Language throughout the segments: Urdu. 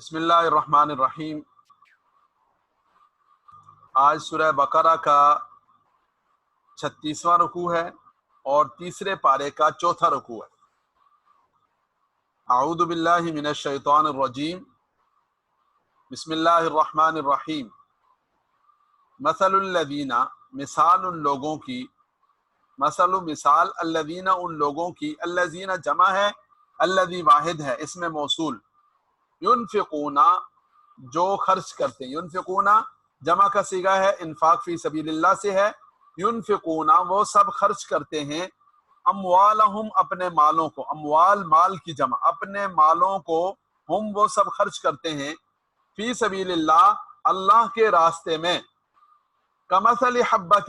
بسم اللہ الرحمن الرحیم۔ آج سورہ بقرہ کا 36واں رکوع ہے اور تیسرے پارے کا چوتھا رکوع ہے۔ اعوذ باللہ من الشیطان الرجیم، بسم اللہ الرحمن الرحیم۔ مثل الذین، مثال ان لوگوں کی، مثال الذین ان لوگوں کی، الذین جمع ہے، الذی واحد ہے اسم موصول، ينفقون جو خرچ کرتے ہیں، ينفقون جمع کا صیغہ ہے، انفاق فی سبیل اللہ سے ہے، ينفقون وہ سب خرچ کرتے ہیں، اموالہم اپنے مالوں کو، اموال مال کی جمع، اپنے مالوں کو، ہم وہ سب خرچ کرتے ہیں، فی سبیل اللہ اللہ کے راستے میں، کمثل حبۃ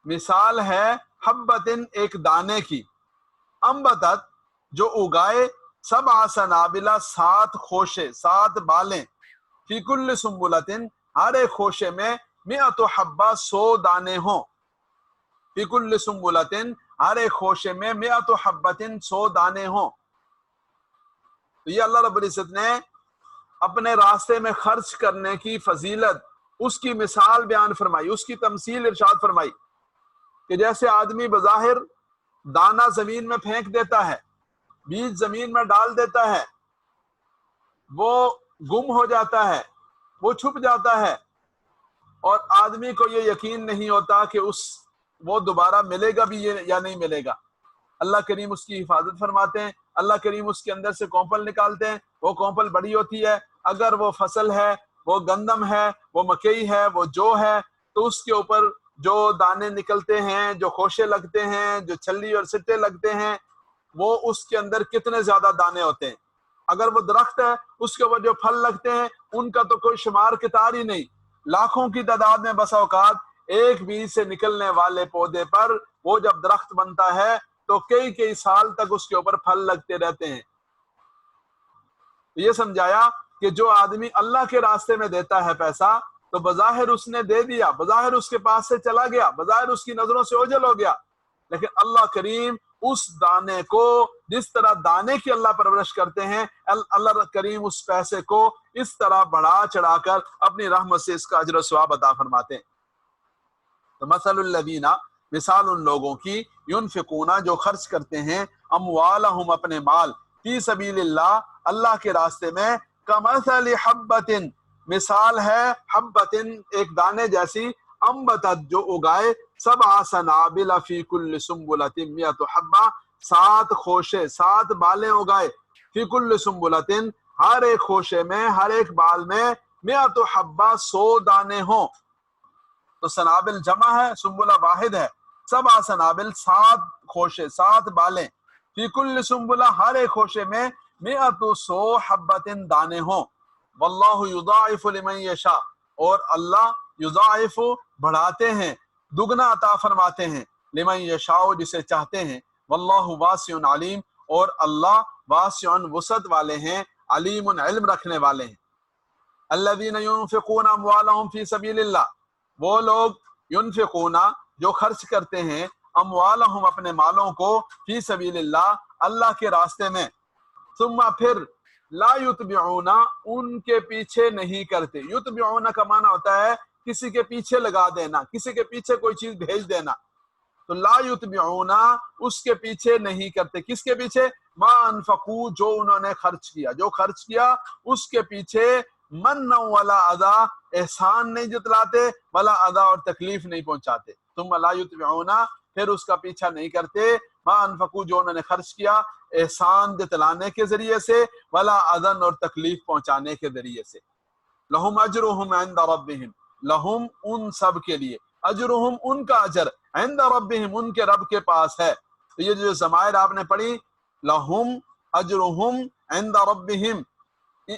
مثال ہے، حبۃ ایک دانے کی، انبتت جو اگائے، 7 سنابل 7 خوشے 7 بالیں، فی کل سنبلۃ ہر ایک خوشے میں 100 حبہ 100 دانے ہوں، فی کل سنبلۃ ہر ایک خوشے میں 100 حبۃ 100 دانے ہوں۔ تو یہ اللہ رب العزت نے اپنے راستے میں خرچ کرنے کی فضیلت، اس کی مثال بیان فرمائی، اس کی تمثیل ارشاد فرمائی کہ جیسے آدمی بظاہر دانہ زمین میں پھینک دیتا ہے، بیج زمین میں ڈال دیتا ہے، وہ گم ہو جاتا ہے، وہ چھپ جاتا ہے، اور آدمی کو یہ یقین نہیں ہوتا کہ وہ دوبارہ ملے گا بھی یا نہیں ملے گا۔ اللہ کریم اس کی حفاظت فرماتے ہیں، اللہ کریم اس کے اندر سے کونپل نکالتے ہیں، وہ کونپل بڑی ہوتی ہے، اگر وہ فصل ہے، وہ گندم ہے، وہ مکئی ہے، وہ جو ہے، تو اس کے اوپر جو دانے نکلتے ہیں، جو خوشے لگتے ہیں، جو چھلی اور سٹے لگتے ہیں، وہ اس کے اندر کتنے زیادہ دانے ہوتے ہیں۔ اگر وہ درخت ہے، اس کے اوپر جو پھل لگتے ہیں، ان کا تو کوئی شمار کتار ہی نہیں، لاکھوں کی تعداد میں بسا اوقات ایک بیج سے نکلنے والے پودے پر وہ جب درخت بنتا ہے تو کئی سال تک اس کے اوپر پھل لگتے رہتے ہیں۔ یہ سمجھایا کہ جو آدمی اللہ کے راستے میں دیتا ہے پیسہ، تو بظاہر اس نے دے دیا، بظاہر اس کے پاس سے چلا گیا، بظاہر اس کی نظروں سے اوجھل ہو گیا، لیکن اللہ کریم اس دانے کو، جس طرح دانے کی اللہ پرورش کرتے ہیں، اللہ کریم اس پیسے کو اس طرح بڑھا چڑھا کر اپنی رحمت سے اس کا اجر و ثواب عطا فرماتے ہیں۔ تو مثل الذین مثال ان لوگوں کی، ينفقون جو خرچ کرتے ہیں، اموالہم اپنے مال، فی سبیل اللہ اللہ کے راستے میں، کمثل حبۃ مثال ہے، حبۃ ایک دانے جیسی، انبتت جو اگائے، 7 سنابل فی کل سنبلۃ 100 حبہ 7 خوشے 7 بالیں اگائے، فی کل سنبلۃ ہر ایک خوشے میں، ہر ایک بال میں، 100 حبہ 100 دانے ہوں۔ تو سنابل جمع ہے، سنبلہ واحد ہے، 7 سنابل 7 خوشے 7 بالیں، فی کل سنبلہ ہر ایک خوشے میں 100 حبۃ دانے ہوں، واللہ یضاعف لمن یشاء اور اللہ یضاعف بڑھاتے ہیں، دگنا عطا فرماتے ہیں، لمن یشاء جسے چاہتے ہیں، واللہ واسع علیم اور اللہ واسع وسعت والے ہیں، علیم علم رکھنے والے ہیں۔ الذین ينفقون اموالہم فی سبیل اللہ وہ لوگ، ينفقون جو خرچ کرتے ہیں، اموالہم اپنے مالوں کو، فی سبیل اللہ اللہ کے راستے میں، ثم پھر لا یتبعون ان کے پیچھے نہیں کرتے۔ یتبعون کا معنی ہوتا ہے کسی کے پیچھے لگا دینا، کسی کے پیچھے کوئی چیز بھیج دینا، تو لا یتبعون اس کے پیچھے نہیں کرتے، کس کے پیچھے؟ ما انفقوا جو انہوں نے خرچ کیا، جو خرچ کیا اس کے پیچھے، من ولا اذا احسان نہیں جتلاتے، ولا اذا اور تکلیف نہیں پہنچاتے، ثم لا یتبعون پھر اس کا پیچھا نہیں کرتے، ما انفقوا جو انہوں نے خرچ کیا، احسان جتلانے کے ذریعے سے، ولا اذن اور تکلیف پہنچانے کے ذریعے سے۔ لہم اجرہم عند ربہم لہم ان سب کے لیے، اجرہم ان کا اجر، عند ربہم ان کے رب کے پاس ہے۔ تو یہ جو ضمائر آپ نے پڑھی، لہم اجرہم عند ربہم،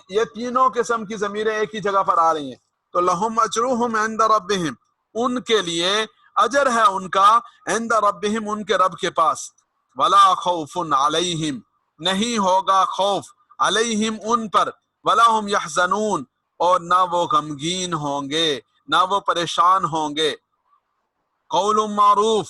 یہ تینوں قسم کی ضمیریں ایک ہی جگہ پر آ رہی ہیں۔ تو لہم اجرہم عند ربہم ان کے لیے اجر ہے ان کا، عند ربہم ان کے رب کے پاس، ولا خوف علیہم نہیں ہوگا خوف، علیہم ان پر، ولا ہم یحزنون اور نہ وہ غمگین ہوں گے، نہ وہ پریشان ہوں گے۔ قول معروف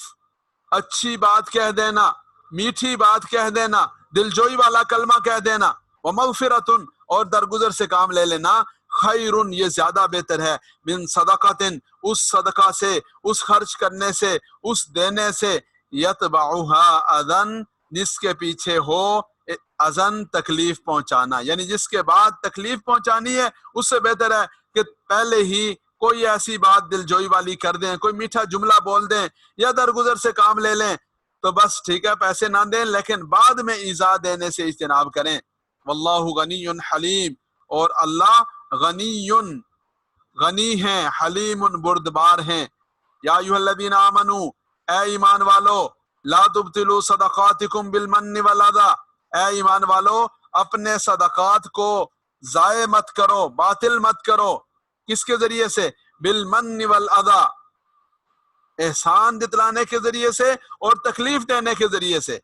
اچھی بات کہہ دینا، میٹھی بات کہہ دینا، دلجوئی والا کلمہ کہہ دینا، ومغفرۃ اور درگزر سے کام لے لینا، خیرن یہ زیادہ بہتر ہے، من صدقاتن اس صدقہ سے، اس خرچ کرنے سے، اس دینے سے، یتبعها اذن جس کے پیچھے ہو اذن تکلیف پہنچانا، یعنی جس کے بعد تکلیف پہنچانی ہے اس سے بہتر ہے کہ پہلے ہی کوئی ایسی بات دل جوئی والی کر دیں، کوئی میٹھا جملہ بول دیں یا درگزر سے کام لے لیں تو بس ٹھیک ہے، پیسے نہ دیں لیکن بعد میں ایذا دینے سے اجتناب کریں۔ واللہ غنی حلیم، اور اللہ غنی غنی ہیں، حلیم بردبار ہیں۔ یا ایھا الذین آمنوا اے ایمان والو، لا تبطلوا صدقاتکم بالمن والاذی، اے ایمان والو اپنے صدقات کو ضائع مت کرو، باطل مت کرو، کس کے ذریعے سے؟ بالمن والاذی، احسان جتلانے کے ذریعے سے اور تکلیف دینے کے ذریعے سے۔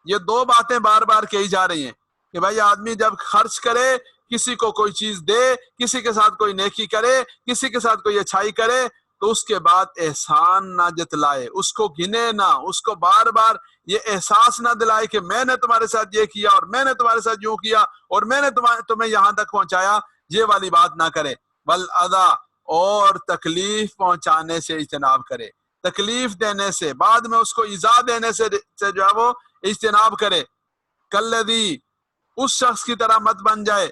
یہ دو باتیں بار بار کہی جا رہی ہیں کہ بھائی آدمی جب خرچ کرے، کسی کو کوئی چیز دے، کسی کے ساتھ کوئی نیکی کرے، کسی کے ساتھ کوئی اچھائی کرے تو اس کے بعد احسان نہ جتلائے، اس کو گنے نہ، اس کو بار بار یہ احساس نہ دلائے کہ میں نے تمہارے ساتھ یہ کیا اور میں نے تمہارے ساتھ یوں کیا اور میں نے تمہیں یہاں تک پہنچایا، یہ والی بات نہ کرے۔ والاذی، اور تکلیف پہنچانے سے اجتناب کرے، تکلیف دینے سے، بعد میں اس کو ایذا دینے سے جو ہے وہ اجتناب کرے۔ کلذی، اس شخص کی طرح مت بن جائے،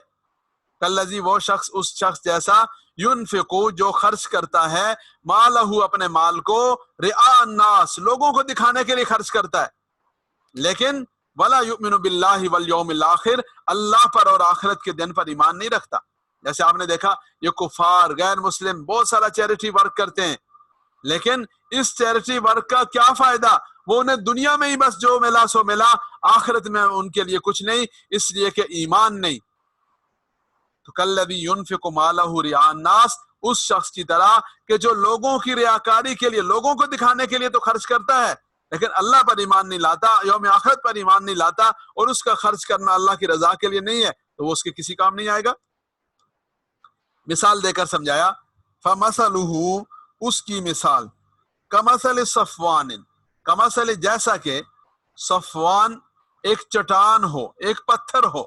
کلذی وہ شخص، اس شخص جیسا، ینفقو جو خرچ کرتا ہے، مالہ اپنے مال کو، رعاء الناس لوگوں کو دکھانے کے لیے خرچ کرتا ہے، لیکن ولا یؤمن باللہ والیوم الاخر، اللہ پر اور آخرت کے دن پر ایمان نہیں رکھتا۔ جیسے آپ نے دیکھا یہ کفار غیر مسلم بہت سارا چیریٹی ورک کرتے ہیں، لیکن اس چیریٹی ورک کا کیا فائدہ؟ وہ انہیں دنیا میں ہی بس جو ملا سو ملا، آخرت میں ان کے لیے کچھ نہیں، اس لیے کہ ایمان نہیں۔ تو کالذی ینفق مالہ رعاء الناس، اس شخص کی طرح کہ جو لوگوں کی ریاکاری کے لیے، لوگوں کو دکھانے کے لیے تو خرچ کرتا ہے لیکن اللہ پر ایمان نہیں لاتا، یوم آخرت پر ایمان نہیں لاتا، اور اس کا خرچ کرنا اللہ کی رضا کے لیے نہیں ہے تو وہ اس کے کسی کام نہیں آئے گا۔ مثال دے کر سمجھایا، فَمَثَلُهُ، اس کی مثال، کمثل صفوان، کمثل جیسا کہ صفوان ایک چٹان ہو، ایک پتھر ہو،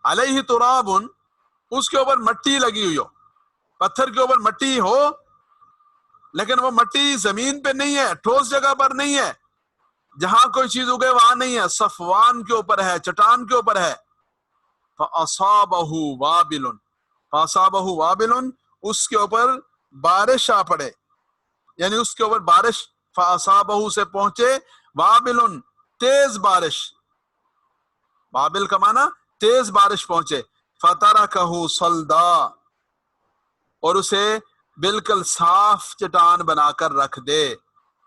علیہ تراب، اس کے اوپر مٹی لگی ہوئی ہو، پتھر کے اوپر مٹی ہو لیکن وہ مٹی زمین پہ نہیں ہے، ٹھوس جگہ پر نہیں ہے، جہاں کوئی چیز اگے وہاں نہیں ہے، صفوان کے اوپر ہے، چٹان کے اوپر ہے۔ فَأَصَابَهُ وَابِلٌ، فَأَصَابَهُ وَابِلٌ، اس کے اوپر بارش آ پڑے، یعنی اس کے اوپر بارش، فَأَصَابَهُ سے پہنچے، وَابِلٌ تیز بارش، وابل کا معنی تیز بارش پہنچے، فَتَرَكَهُ صَلْدًا، اور اسے بالکل صاف چٹان بنا کر رکھ دے،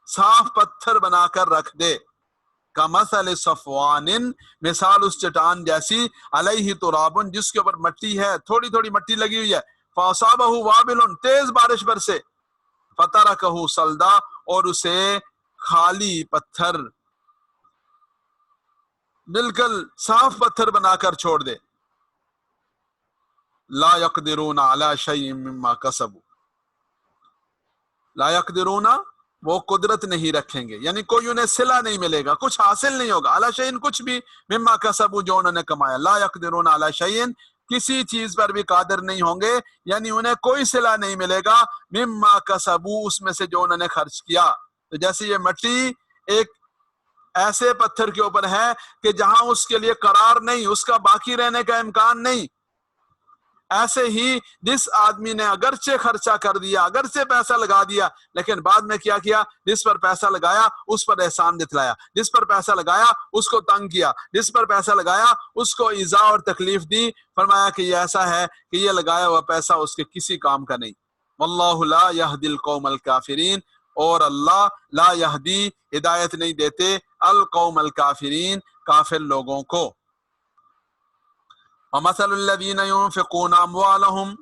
صاف پتھر بنا کر رکھ دے۔ کمثل صفوان، مثال اس چٹان جیسی، علیہ تراب، جس کے اوپر مٹی ہے، تھوڑی تھوڑی مٹی لگی ہوئی ہے، فاصابہ وابل، تیز بارش برسے، فترکہ صلدا، اور اسے خالی پتھر، بالکل صاف پتھر بنا کر چھوڑ دے۔ لا یقدرون علی شیء مما کسبوا، لا یقدرون، وہ قدرت نہیں رکھیں گے، یعنی کوئی انہیں صلہ نہیں ملے گا، کچھ حاصل نہیں ہوگا، علی شیء کچھ بھی، مما کسبوا جو انہوں نے کمایا، لا یقدرون علی شیء کسی چیز پر بھی قادر نہیں ہوں گے، یعنی انہیں کوئی صلہ نہیں ملے گا، مما کسبوا اس میں سے جو انہوں نے خرچ کیا۔ تو جیسے یہ مٹی ایک ایسے پتھر کے اوپر ہے کہ جہاں اس کے لیے قرار نہیں، اس کا باقی رہنے کا امکان نہیں، ایسے ہی جس آدمی نے اگرچہ خرچہ کر دیا، اگرچہ پیسہ لگا دیا، لیکن بعد میں کیا کیا؟ جس پر پیسہ لگایا اس پر احسان جتلایا، جس پر پیسہ لگایا اس کو تنگ کیا، جس پر پیسہ لگایا اس کو ایذا اور تکلیف دی، فرمایا کہ یہ ایسا ہے کہ یہ لگایا ہوا پیسہ اس کے کسی کام کا نہیں۔ واللہ لا یہدی القوم الکافرین، اور اللہ لا یہدی ہدایت نہیں دیتے، القوم الکافرین کافر لوگوں کو۔ وَمَثَلُ الَّذِينَ يُنْفِقُونَ أَمْوَالَهُمْ،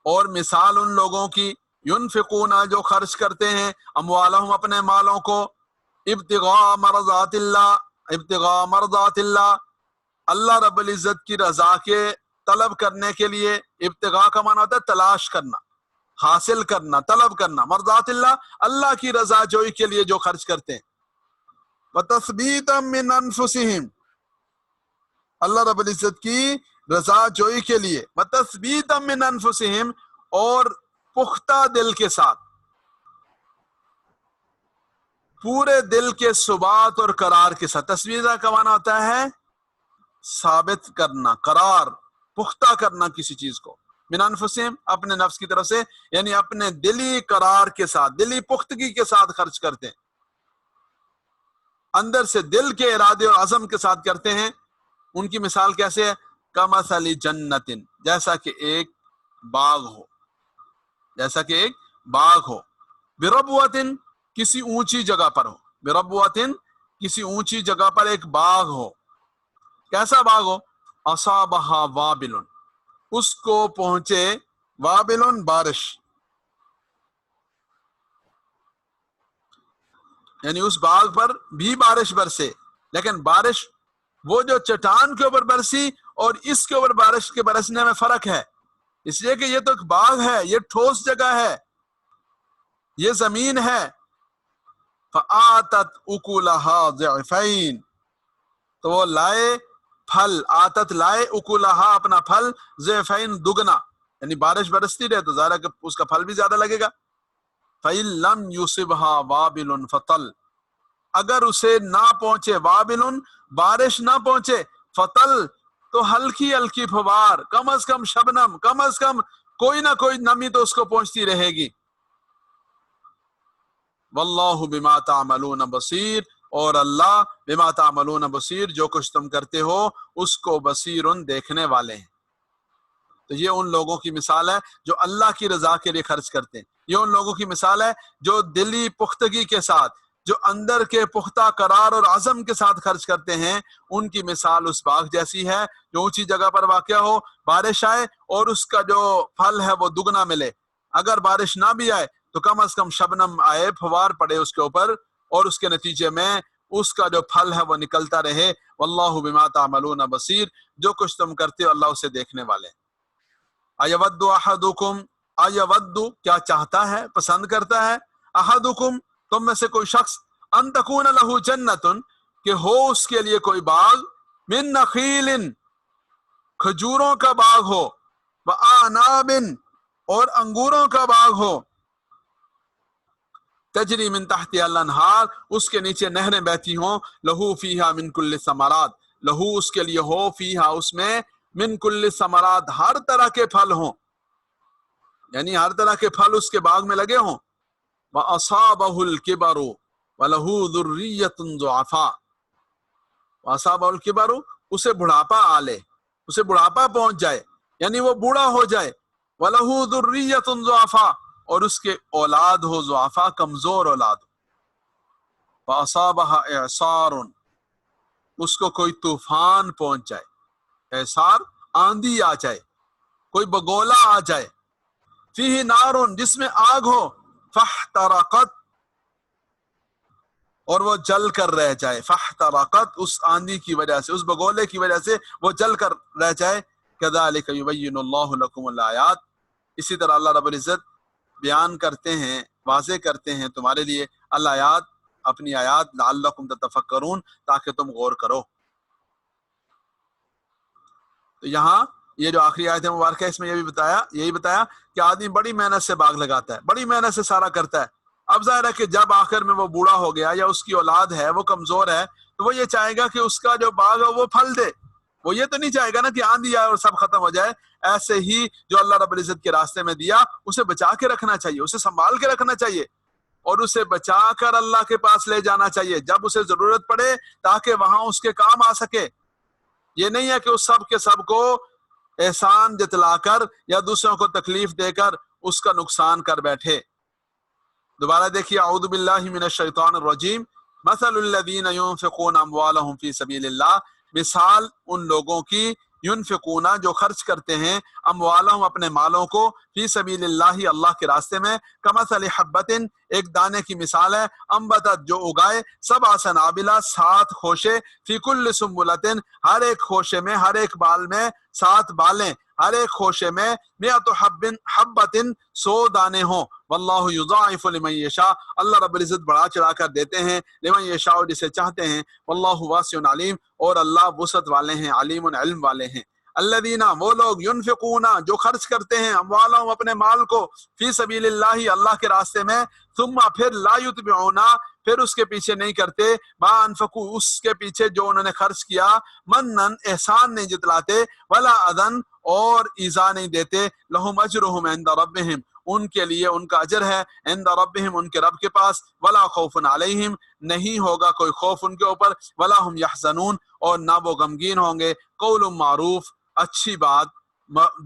اور مثال ان لوگوں کی، ينفقون جو خرچ کرتے ہیں، اموالہم اپنے مالوں کو، ابتغاء مرضات اللہ، ابتغاء مرضات اللہ، اللہ رب العزت کی رضا کے طلب کرنے کے لیے، ابتغاء کا معنی ہوتا ہے تلاش کرنا، حاصل کرنا، طلب کرنا، مرضات اللہ اللہ کی رضا جوئی کے لیے جو خرچ کرتے ہیں، وَتَثْبِيتًا مِّنْ أَنفُسِهِمْ، اللہ رب العزت کی رضا جوئی کے لیے، وتثبیتا من انفسہم، اور پختہ دل کے ساتھ، پورے دل کے ثبات اور قرار کے ساتھ۔ تثبیتہ کا معنی ہوتا ہے ثابت کرنا، قرار، پختہ کرنا کسی چیز کو، من انفسہم، اپنے نفس کی طرف سے، یعنی اپنے دلی قرار کے ساتھ، دلی پختگی کے ساتھ خرچ کرتے ہیں، اندر سے دل کے ارادے اور عزم کے ساتھ کرتے ہیں۔ ان کی مثال کیسے ہے؟ کمثل جنت، جیسا کہ ایک باغ ہو، جیسا کہ ایک باغ ہو، بربوۃ، کسی اونچی جگہ پر ہو، بربوۃ، کسی اونچی جگہ پر ایک باغ ہو۔ کیسا باغ ہو؟ اصابہا وابل، اس کو پہنچے، وابل بارش، یعنی اس باغ پر بھی بارش برسے، لیکن بارش وہ جو چٹان کے اوپر برسی اور اس کے اوپر بارش کے برسنے میں فرق ہے، اس لیے کہ یہ تو ایک باغ ہے، یہ ٹھوس جگہ ہے، یہ زمین ہے۔ فآتت اکلہا ضعفین، تو وہ لائے پھل، آتت لائے، اکلہا اپنا پھل، ضعفین دگنا، یعنی بارش برستی رہے تو ظاہر ہے کہ اس کا پھل بھی زیادہ لگے گا۔ فَإِن لَمْ يُصِبْهَا وَابِلٌ فَطَلْ، اگر اسے نہ پہنچے، وابل بارش نہ پہنچے، فطل تو ہلکی ہلکی پھوار، کم از کم شبنم، کم از کم کوئی نہ کوئی نمی تو اس کو پہنچتی رہے گی۔ واللہ بما تعملون بصیر، اور اللہ بما تعملون بصیر، جو کچھ تم کرتے ہو اس کو بصیرن دیکھنے والے ہیں۔ تو یہ ان لوگوں کی مثال ہے جو اللہ کی رضا کے لیے خرچ کرتے ہیں، یہ ان لوگوں کی مثال ہے جو دلی پختگی کے ساتھ، جو اندر کے پختہ قرار اور عزم کے ساتھ خرچ کرتے ہیں۔ ان کی مثال اس باغ جیسی ہے جو اونچی جگہ پر واقع ہو، بارش آئے اور اس کا جو پھل ہے وہ دگنا ملے، اگر بارش نہ بھی آئے تو کم از کم شبنم آئے، پھوار پڑے اس کے اوپر، اور اس کے نتیجے میں اس کا جو پھل ہے وہ نکلتا رہے۔ واللہ بما تعملون بصیر، جو کچھ تم کرتے ہو اللہ اسے دیکھنے والے۔ ایود احدکم، ایود کیا چاہتا ہے، پسند کرتا ہے، احدکم تم میں سے کوئی شخص، ان تکون لہ جنت، کہ ہو اس کے لیے کوئی باغ، من نخیل، کھجوروں کا باغ ہو، واعناب، اور انگوروں کا باغ ہو، تجری من تحتها الانہار، اس کے نیچے نہریں بہتی ہوں، لہو فیہا من کل الثمرات، لہو اس کے لیے ہو، فیہا اس میں، من کل الثمرات ہر طرح کے پھل ہوں، یعنی ہر طرح کے پھل اس کے باغ میں لگے ہوں۔ وَأَصَابَهُ الْكِبَرُ وَلَهُ ذُرِّيَّةٌ ضُعَفَاء، وَأَصَابَهُ الْكِبَرُ، اسے بڑھاپا آ لے، اسے بڑھاپا پہنچ جائے، یعنی وہ بوڑھا ہو جائے، وَلَهُ ذُرِّيَّةٌ ضُعَفَاء، اور اس کے اولاد ہو ضعفاء، کمزور اولاد ہو۔ فَأَصَابَهَا إِعْصَارٌ، اس کو کوئی طوفان پہنچ جائے، اعصار آندھی آ جائے، کوئی بگولا آ جائے، فیہ نارن، جس میں آگ ہو، فاحترقت، اور وہ جل کر رہ جائے، فاحترقت، اس آندھی کی وجہ سے، اس بگولے کی وجہ سے وہ جل کر رہ جائے۔ کذالک یبین اللہ لکم الآیات، اسی طرح اللہ رب العزت بیان کرتے ہیں، واضح کرتے ہیں تمہارے لیے الآیات، اپنی آیات، لعلکم تتفکرون، تاکہ تم غور کرو۔ تو یہاں یہ جو آخری آیت مبارکہ ہے، اس میں یہی بتایا کہ آدمی بڑی محنت سے باغ لگاتا ہے، بڑی محنت سے سارا کرتا ہے، اب ظاہر ہے کہ جب آخر میں وہ بوڑھا ہو گیا یا اس کی اولاد ہے وہ کمزور ہے، تو وہ یہ چاہے گا کہ اس کا جو باغ ہے وہ پھل دے، وہ یہ تو نہیں چاہے گا نا کہ آندھی آئے اور سب ختم ہو جائے۔ ایسے ہی جو اللہ رب العزت کے راستے میں دیا اسے بچا کے رکھنا چاہیے، اسے سنبھال کے رکھنا چاہیے، اور اسے بچا کر اللہ کے پاس لے جانا چاہیے جب اسے ضرورت پڑے، تاکہ وہاں اس کے کام آ سکے۔ یہ نہیں ہے کہ اس سب کے سب کو احسان جتلا کر یا دوسروں کو تکلیف دے کر اس کا نقصان کر بیٹھے۔ دوبارہ دیکھیے، اعوذ باللہ من الشیطان الرجیم، مثل الذین ينفقون اموالهم فی سبیل اللہ، مثال ان لوگوں کی، ينفقون جو خرچ کرتے ہیں، اموالهم اپنے مالوں کو، فی سبیل اللہ اللہ کے راستے میں، کمثل حبۃ ایک دانے کی مثال ہے، انبتت جو اگائے، سبع سنابل 7 خوشے، فی کل سنبلۃ ہر ایک خوشے میں، ہر ایک بال میں 7 بالیں، ہر ایک خوشے میں مئۃ حبۃ 100 دانے ہوں، واللہ یضاعف لمن یشاء، اللہ رب العزت بڑھا چڑھا کر دیتے ہیں، لمن یشاء جسے چاہتے ہیں، واللہ واسع علیم، اور اللہ وسعت والے ہیں، علیم علم والے ہیں۔ الذین، وہ لوگ، ینفقون، جو خرچ کرتے ہیں، اموالہم، اپنے مال کو، فی سبیل اللہ، اللہ کے راستے میں، ثم، پھر، لا یتبعون، پھر اس کے پیچھے نہیں کرتے، ما انفقوا، اس کے پیچھے جو انہوں نے خرچ کیا، منن، احسان نہیں جتلاتے، ولا اذن، اور ایذا نہیں دیتے، لہم اجرہم عند ربہم، ان کے لیے ان کا اجر ہے، عند ربہم، ان کے رب کے پاس، ولا خوف علیہم، نہیں ہوگا کوئی خوف ان کے اوپر، ولا ہم یحزنون، اور نہ وہ غمگین ہوں گے، قول معروف، اچھی بات،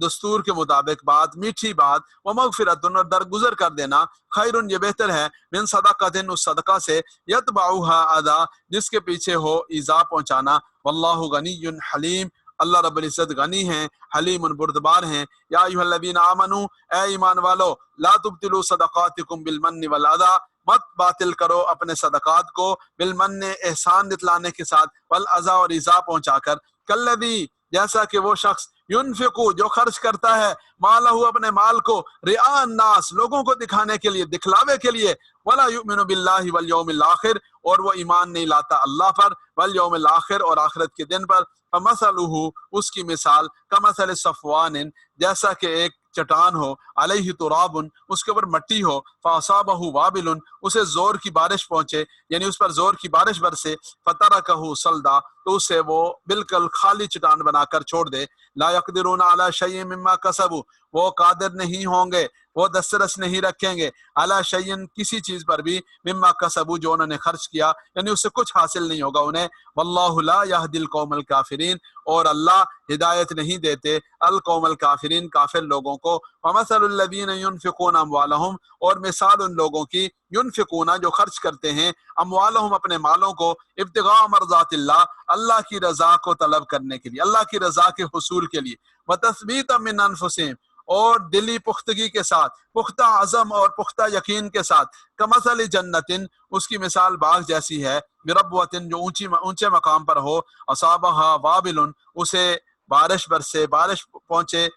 دستور کے مطابق بات، میٹھی بات، ومغفرۃ، اور درگزر کر دینا، خیر، یہ بہتر ہے، من صدقۃ، اس صدقہ سے، یتبعها اذی، جس کے پیچھے ہو ایذا پہنچانا، واللہ غنی حلیم، اللہ رب العزت غنی ہیں، حلیم بردبار ہیں۔ یا ایھا الذین آمنوا، اے ایمان والو، لا تبطلوا صدقاتکم بالمن والاذی، مت باطل کرو اپنے صدقات کو، بالمن، احسان دتلانے کے ساتھ، والاذی، اور ایذا پہنچا کر، کالذی، جیسا کہ وہ شخص، ینفقو، جو خرچ کرتا ہے، مالہ، اپنے مال کو، رئاء الناس، لوگوں کو دکھانے کے لیے، دکھلاوے کے لیے، ولا یؤمن باللہ والیوم الاخر، اور وہ ایمان نہیں لاتا اللہ پر، والیوم الاخر، اور آخرت کے دن پر، فمثلہ، اس کی مثال، کمثل صفوان، جیسا کہ ایک چٹان ہو، علیہ تراب، اس کے اوپر مٹی ہو، فاصابہ وابل، اسے زور کی بارش پہنچے، یعنی اس پر زور کی بارش برسے، فترکہ صلدا، تو اسے وہ بالکل خالی چٹان بنا کر چھوڑ دے، لا یقدرون علی شیء مما کسبوا، وہ قادر نہیں ہوں گے، وہ دسترس نہیں رکھیں گے، علی شیء، کسی چیز پر بھی، مما کسبوا، جو انہوں نے خرچ کیا، یعنی اس سے کچھ حاصل نہیں ہوگا انہیں، واللہ لا یہدی القوم الکافرین، اور اللہ ہدایت نہیں دیتے القوم الکافرین، کافر لوگوں کو۔ ومثل الذین ینفقون اموالہم، اور مثال ان لوگوں کی، ینفقون، جو خرچ کرتے ہیں، اموالہم، اپنے مالوں کو، ابتغاء مرضات اللہ، اللہ کی رضا کو طلب کرنے کے لیے، اللہ کی رضا کے حصول کے لیے، وتثبیتا من انفسہم، اور دلی پختگی کے ساتھ، پختہ عزم اور پختہ یقین کے ساتھ، کمثل جنت، اس کی مثال باغ جیسی ہے، بربوۃ، جو اونچے مقام پر ہو، اصابہ وابل، اسے بارش برسے، بارش پہنچے،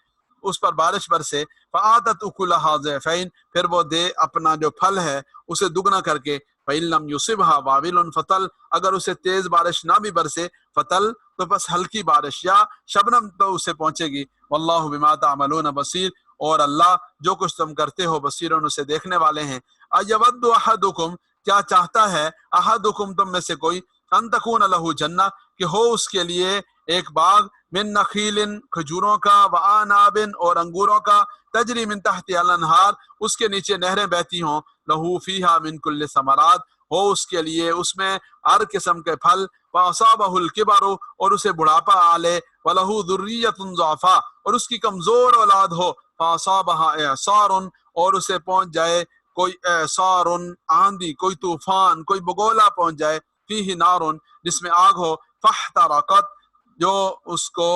اس پر بارش برسے، فآتت اکلھا ضعفین، پھر وہ دے اپنا جو پھل ہے اسے دگنا کر کے، فإن لم یصبھا وابل فطل، اگر اسے تیز بارش نہ بھی برسے، فطل، تو بس ہلکی بارش یا شبنم تو اسے پہنچے گی، واللہ بما تعملون بصیر، اور اللہ جو کچھ تم کرتے ہو بصیر، اسے دیکھنے والے ہیں۔ ایود احدکم، کیا چاہتا ہے، احدکم، تم میں سے کوئی، ان تکون لہ جنہ، کہ ہو اس کے لیے ایک باغ، من نخیل، کھجوروں کا، وعناب، اور انگوروں کا، تجری من تحت الانہار، اس کے نیچے نہریں بہتی ہوں، لہو فیہا من کل ثمرات، ہو اس کے لیے اس میں ہر قسم کے پھل، واصابہ الکبر، اور اسے بڑھاپا آلے، ولہو ذریۃ ضعفاء، اور اس کی کمزور اولاد ہو، فاصابہ اعصار، اور اسے پہنچ جائے کوئی اعصار، آندھی، کوئی طوفان، کوئی بگولا پہنچ جائے، فیہ نار، جس میں آگ ہو، فاحترقت، جو اس کو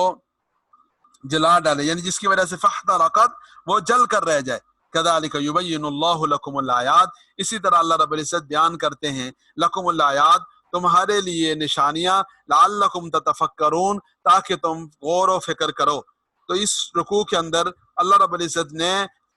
جلا ڈالے، یعنی جس کی وجہ سے فاحترقت، وہ جل کر رہ جائے۔ کذالک یبین اللہ لکم الآیات، اسی طرح اللہ رب العزت بیان کرتے ہیں، لکم الآیات، تمہارے لیے نشانیاں، لعلکم تتفکرون، تاکہ تم غور و فکر کرو۔ تو اس رکوع کے اندر اللہ رب العزت نے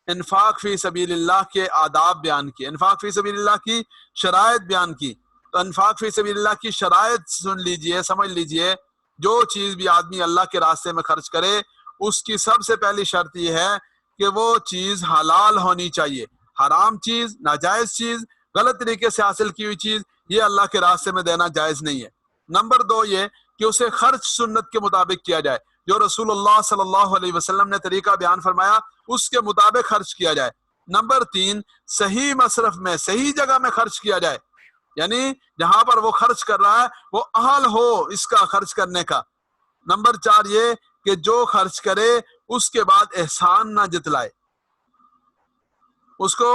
انفاق فی سبیل اللہ کے آداب بیان کیے، انفاق فی سبیل اللہ کی شرائط بیان کی۔ تو انفاق فی سبیل اللہ کی شرائط سن لیجئے، سمجھ لیجئے، جو چیز بھی آدمی اللہ کے راستے میں خرچ کرے، اس کی سب سے پہلی شرط یہ ہے کہ وہ چیز حلال ہونی چاہیے، حرام چیز، ناجائز چیز، غلط طریقے سے حاصل کی ہوئی چیز، یہ اللہ کے راستے میں دینا جائز نہیں ہے۔ نمبر 2 یہ کہ اسے خرچ سنت کے مطابق کیا جائے، جو رسول اللہ صلی اللہ علیہ وسلم نے طریقہ بیان فرمایا اس کے مطابق خرچ کیا جائے۔ نمبر 3 صحیح مصرف میں، صحیح جگہ میں خرچ کیا جائے، یعنی جہاں پر وہ خرچ کر رہا ہے وہ اہل ہو اس کا خرچ کرنے کا۔ نمبر 4 یہ کہ جو خرچ کرے اس کے بعد احسان نہ جتلائے، اس کو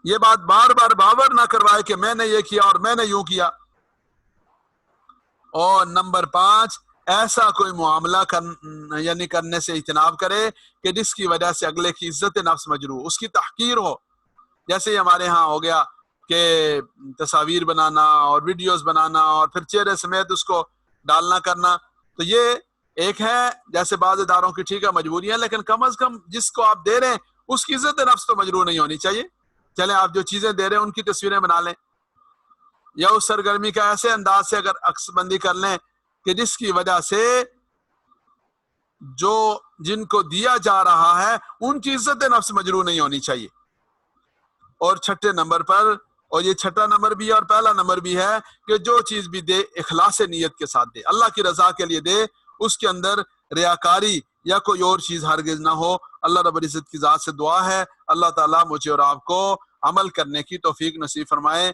یہ بات بار بار باور نہ کروائے کہ میں نے یہ کیا اور میں نے یوں کیا۔ اور نمبر 5 ایسا کوئی معاملہ یعنی کرنے سے اجتناب کرے کہ جس کی وجہ سے اگلے کی عزت نفس مجروح، اس کی تحقیر ہو، جیسے ہمارے ہاں ہو گیا کہ تصاویر بنانا اور ویڈیوز بنانا اور پھر چہرے سمیت اس کو ڈالنا کرنا، تو یہ ایک ہے جیسے بعض اداروں کی ٹھیک ہے مجبوریاں، لیکن کم از کم جس کو آپ دے رہے ہیں اس کی عزت نفس تو مجروح نہیں ہونی چاہیے. چلیں آپ جو چیزیں دے رہے ہیں ان کی تصویریں بنا لیں، یا اس سرگرمی کا ایسے انداز سے اگر عکس بندی کر لیں کہ جس کی وجہ سے جو جن کو دیا جا رہا ہے ان کی عزت نفس مجروح نہیں ہونی چاہیے. اور چھٹے نمبر پر، اور یہ چھٹا نمبر بھی ہے اور پہلا نمبر بھی ہے، کہ جو چیز بھی دے اخلاص نیت کے ساتھ دے، اللہ کی رضا کے لیے دے، اس کے اندر ریاکاری یا کوئی اور چیز ہرگز نہ ہو. اللہ رب العزت کی ذات سے دعا ہے اللہ تعالیٰ مجھے اور آپ کو عمل کرنے کی توفیق نصیب فرمائے.